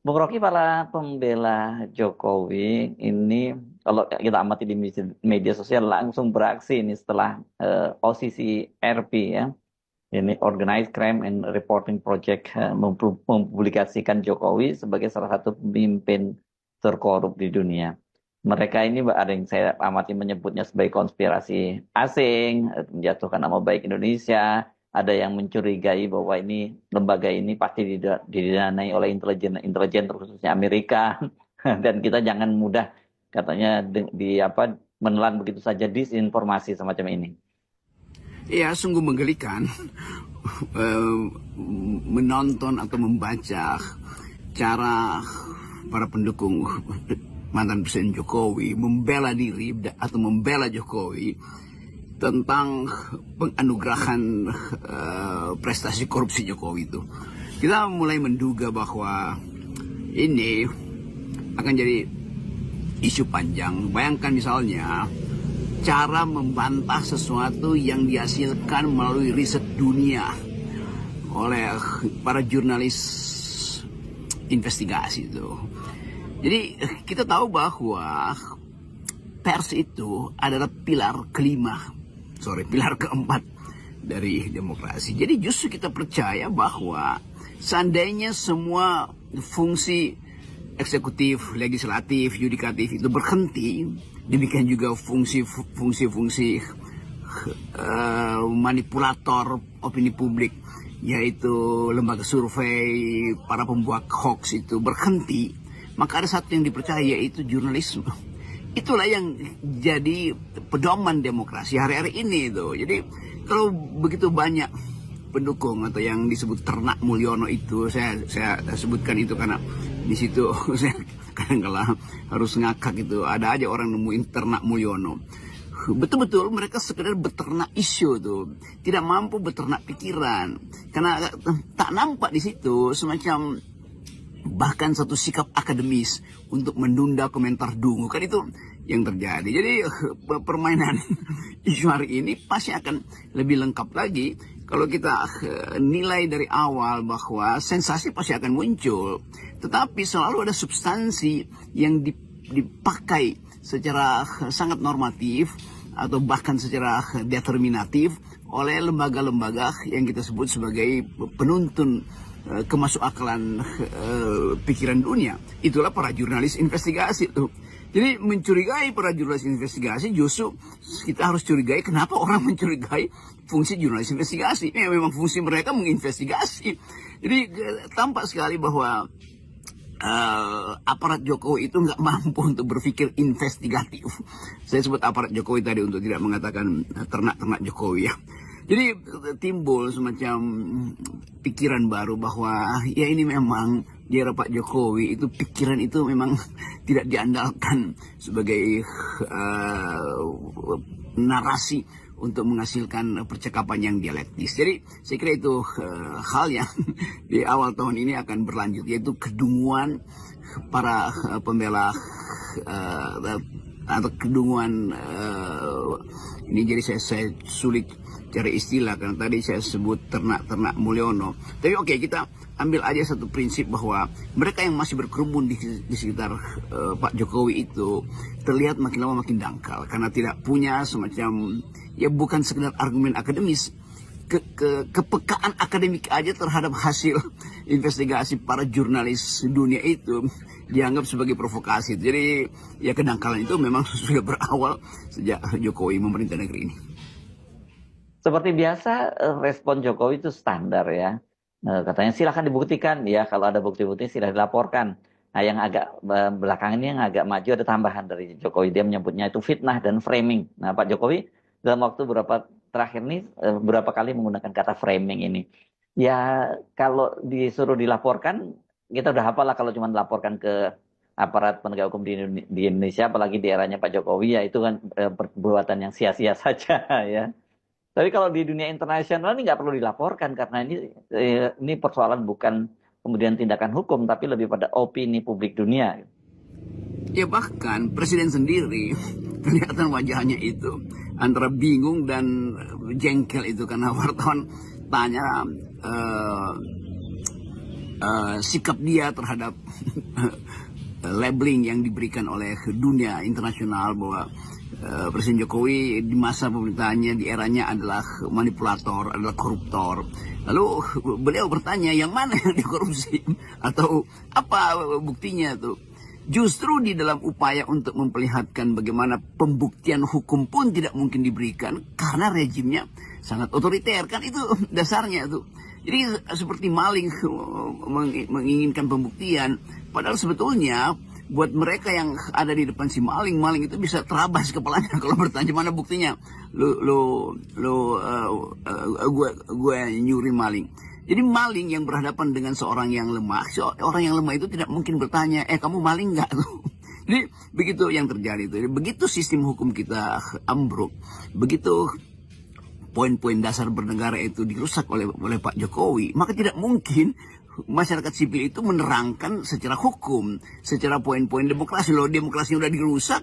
Bung Rocky, para pembela Jokowi ini kalau kita amati di media sosial langsung beraksi ini setelah OCCRP ya, ini Organized Crime and Reporting Project mempublikasikan Jokowi sebagai salah satu pemimpin terkorup di dunia. Mereka ini ada yang saya amati menyebutnya sebagai konspirasi asing, menjatuhkan nama baik Indonesia. Ada yang mencurigai bahwa ini lembaga ini pasti didanai oleh intelijen khususnya Amerika dan kita jangan mudah katanya menelan begitu saja disinformasi semacam ini. Ya, sungguh menggelikan menonton atau membaca cara para pendukung mantan Presiden Jokowi membela diri atau membela Jokowi tentang penganugerahan prestasi korupsi Jokowi itu. Kita mulai menduga bahwa ini akan jadi isu panjang. Bayangkan misalnya cara membantah sesuatu yang dihasilkan melalui riset dunia oleh para jurnalis investigasi itu. Jadi kita tahu bahwa pers itu adalah pilar keempat dari demokrasi. Jadi justru kita percaya bahwa seandainya semua fungsi eksekutif, legislatif, yudikatif itu berhenti, demikian juga fungsi-fungsi manipulator opini publik, yaitu lembaga survei, para pembuat hoax itu berhenti, maka ada satu yang dipercaya, yaitu jurnalisme. Itulah yang jadi pedoman demokrasi hari-hari ini itu. Jadi kalau begitu banyak pendukung atau yang disebut ternak Mulyono itu, saya sebutkan itu karena di situ saya kadang-kadang harus ngakak itu. Ada aja orang nemuin ternak Mulyono. Betul-betul mereka sekedar beternak isu tuh, tidak mampu beternak pikiran karena tak nampak di situ semacam bahkan satu sikap akademis untuk menunda komentar dungu. Kan itu yang terjadi. Jadi permainan isu hari ini pasti akan lebih lengkap lagi kalau kita nilai dari awal bahwa sensasi pasti akan muncul, tetapi selalu ada substansi yang dipakai secara sangat normatif atau bahkan secara determinatif oleh lembaga-lembaga yang kita sebut sebagai penuntun kemasukakalan pikiran dunia. Itulah para jurnalis investigasi tuh. Jadi mencurigai para jurnalis investigasi, justru kita harus curigai kenapa orang mencurigai fungsi jurnalis investigasi. Ya, memang fungsi mereka menginvestigasi. Jadi tampak sekali bahwa aparat Jokowi itu nggak mampu untuk berpikir investigatif. Saya sebut aparat Jokowi tadi untuk tidak mengatakan ternak-ternak Jokowi ya. Jadi timbul semacam pikiran baru bahwa ya ini memang di era Pak Jokowi itu pikiran itu memang tidak diandalkan sebagai narasi untuk menghasilkan percakapan yang dialektis. Jadi saya kira itu hal yang di awal tahun ini akan berlanjut, yaitu kedunguan para pembela atau kedunguan ini. Jadi saya sulit cari istilah karena tadi saya sebut ternak-ternak Mulyono. Tapi oke, kita ambil aja satu prinsip bahwa mereka yang masih berkerumun di sekitar Pak Jokowi itu terlihat makin lama makin dangkal karena tidak punya semacam, ya bukan sekedar argumen akademis, kepekaan akademik aja terhadap hasil investigasi para jurnalis dunia itu dianggap sebagai provokasi. Jadi ya kedangkalan itu memang sudah berawal sejak Jokowi memerintah negeri ini. Seperti biasa, respon Jokowi itu standar ya. Katanya silakan dibuktikan, ya kalau ada bukti-bukti silahkan dilaporkan. Nah yang agak belakangan ini yang agak maju ada tambahan dari Jokowi, dia menyebutnya itu fitnah dan framing. Nah Pak Jokowi dalam waktu terakhir ini berapa kali menggunakan kata framing ini. Ya kalau disuruh dilaporkan, kita udah hafal lah kalau cuma dilaporkan ke aparat penegak hukum di Indonesia, apalagi di eranya Pak Jokowi, ya itu kan perbuatan yang sia-sia saja ya. Tapi kalau di dunia internasional ini nggak perlu dilaporkan karena ini persoalan bukan kemudian tindakan hukum, tapi lebih pada opini publik dunia. Ya bahkan presiden sendiri kelihatan wajahnya itu antara bingung dan jengkel itu karena wartawan tanya sikap dia terhadap labeling yang diberikan oleh dunia internasional bahwa Presiden Jokowi di masa pemerintahannya, di eranya adalah manipulator, adalah koruptor. Lalu beliau bertanya, yang mana yang dikorupsi? Atau apa buktinya tuh? Justru di dalam upaya untuk memperlihatkan bagaimana pembuktian hukum pun tidak mungkin diberikan karena rejimnya sangat otoriter. Kan itu dasarnya tuh. Jadi seperti maling menginginkan pembuktian. Padahal sebetulnya buat mereka yang ada di depan si maling, maling itu bisa terabas kepalanya kalau bertanya mana buktinya. Gue nyuri maling. Jadi maling yang berhadapan dengan seorang yang lemah, orang yang lemah itu tidak mungkin bertanya, kamu maling nggak? Jadi begitu yang terjadi itu. Begitu sistem hukum kita ambruk, begitu poin-poin dasar bernegara itu dirusak oleh Pak Jokowi, maka tidak mungkin masyarakat sipil itu menerangkan secara hukum, secara poin-poin demokrasi. Loh, demokrasi udah dirusak,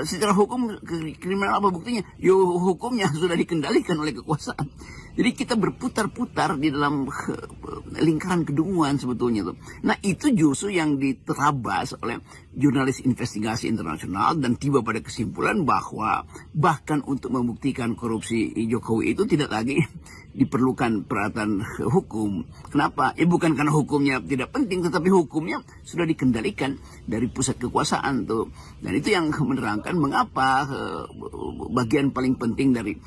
secara hukum kriminal apa buktinya? Yo, hukumnya sudah dikendalikan oleh kekuasaan. Jadi kita berputar-putar di dalam lingkaran kedunguan sebetulnya tuh. Nah, itu justru yang diterabas oleh jurnalis investigasi internasional dan tiba pada kesimpulan bahwa bahkan untuk membuktikan korupsi Jokowi itu tidak lagi diperlukan peralatan hukum. Kenapa? Bukan karena hukumnya tidak penting, tetapi hukumnya sudah dikendalikan dari pusat kekuasaan tuh. Dan itu yang menerangkan mengapa bagian paling penting dari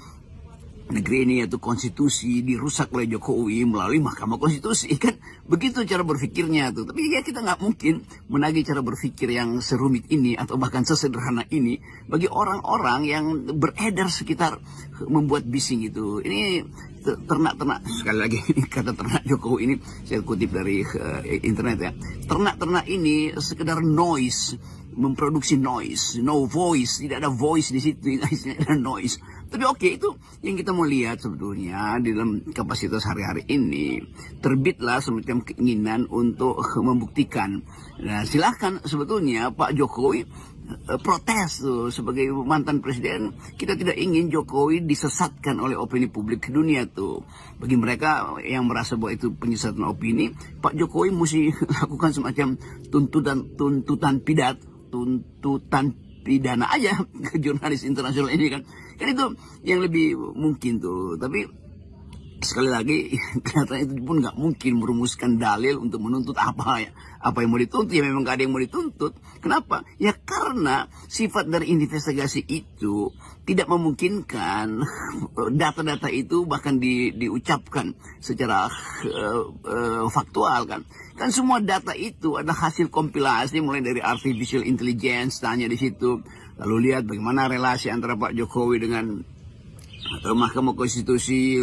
negeri ini yaitu konstitusi dirusak oleh Jokowi melalui Mahkamah Konstitusi. Kan begitu cara berpikirnya tuh. Tapi ya kita nggak mungkin menagih cara berpikir yang serumit ini atau bahkan sesederhana ini bagi orang-orang yang beredar sekitar membuat bising itu. Ini ternak-ternak, sekali lagi kata ternak Jokowi ini saya kutip dari internet ya. Ternak-ternak ini sekedar noise, memproduksi noise, no voice, tidak ada voice di situ, tidak ada noise. Tapi oke, itu yang kita mau lihat sebetulnya di dalam kapasitas hari-hari ini. Terbitlah semacam keinginan untuk membuktikan. Nah, silahkan sebetulnya Pak Jokowi protes tuh sebagai mantan presiden. Kita tidak ingin Jokowi disesatkan oleh opini publik dunia tuh. Bagi mereka yang merasa bahwa itu penyesatan opini, Pak Jokowi mesti lakukan semacam tuntutan pidana aja ke jurnalis internasional ini kan itu yang lebih mungkin tuh. Tapi sekali lagi kelihatannya itu pun nggak mungkin merumuskan dalil untuk menuntut apa yang mau dituntut. Ya memang gak ada yang mau dituntut. Kenapa? Ya karena sifat dari investigasi itu tidak memungkinkan data-data itu bahkan diucapkan secara faktual kan semua data itu ada hasil kompilasi mulai dari artificial intelligence, tanya di situ, lalu lihat bagaimana relasi antara Pak Jokowi dengan Mahkamah Konstitusi,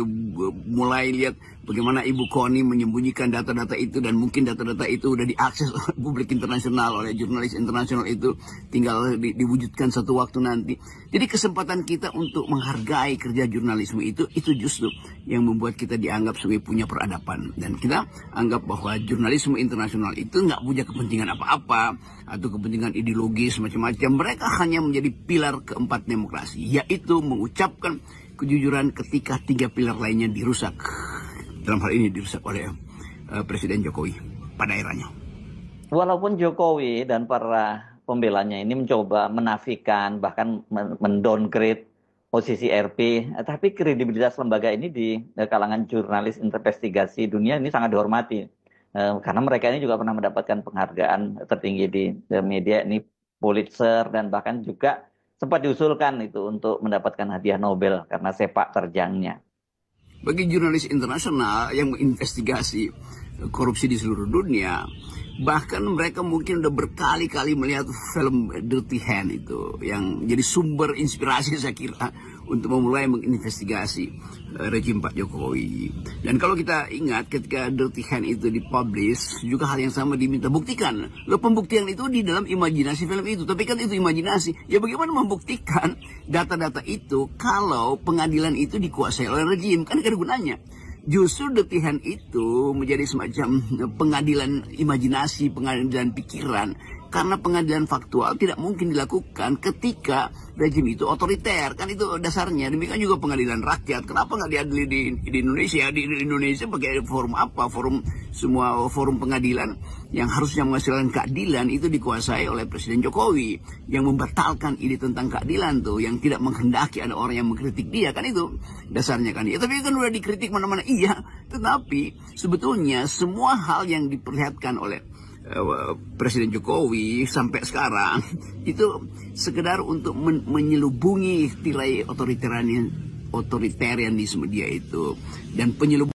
mulai lihat bagaimana Ibu Koni menyembunyikan data-data itu dan mungkin data-data itu sudah diakses oleh publik internasional, oleh jurnalis internasional itu, tinggal diwujudkan satu waktu nanti. Jadi kesempatan kita untuk menghargai kerja jurnalisme itu justru yang membuat kita dianggap sebagai punya peradaban. Dan kita anggap bahwa jurnalisme internasional itu nggak punya kepentingan apa-apa atau kepentingan ideologis macam-macam. Mereka hanya menjadi pilar keempat demokrasi, yaitu mengucapkan kejujuran ketika tiga pilar lainnya dirusak. Dalam hal ini dirusak oleh Presiden Jokowi pada eranya. Walaupun Jokowi dan para pembelanya ini mencoba menafikan bahkan mendowngrade posisi RP, tapi kredibilitas lembaga ini di kalangan jurnalis investigasi dunia ini sangat dihormati. Karena mereka ini juga pernah mendapatkan penghargaan tertinggi di media ini, Pulitzer, dan bahkan juga sempat diusulkan itu untuk mendapatkan hadiah Nobel karena sepak terjangnya. Bagi jurnalis internasional yang menginvestigasi korupsi di seluruh dunia, bahkan mereka mungkin udah berkali-kali melihat film Dirty Hand itu, yang jadi sumber inspirasi saya kira untuk memulai menginvestigasi rejim Pak Jokowi. Dan kalau kita ingat ketika Dirty Hand itu dipublish, juga hal yang sama diminta buktikan. Loh, pembuktian itu di dalam imajinasi film itu, tapi kan itu imajinasi. Ya bagaimana membuktikan data-data itu kalau pengadilan itu dikuasai oleh rejim? Kan gak ada gunanya. Justru letihan itu menjadi semacam pengadilan imajinasi, pengadilan pikiran. Karena pengadilan faktual tidak mungkin dilakukan ketika rejim itu otoriter. Kan itu dasarnya. Demikian juga pengadilan rakyat. Kenapa nggak diadili di Indonesia? Di Indonesia pakai forum apa? Semua forum pengadilan yang harusnya menghasilkan keadilan itu dikuasai oleh Presiden Jokowi. Yang membatalkan ide tentang keadilan tuh. Yang tidak menghendaki ada orang yang mengkritik dia. Kan itu dasarnya kan. Ya, tapi kan udah dikritik mana-mana. Iya. Tetapi sebetulnya semua hal yang diperlihatkan oleh Presiden Jokowi sampai sekarang itu sekedar untuk menyelubungi tirai otoritarianisme dia itu, dan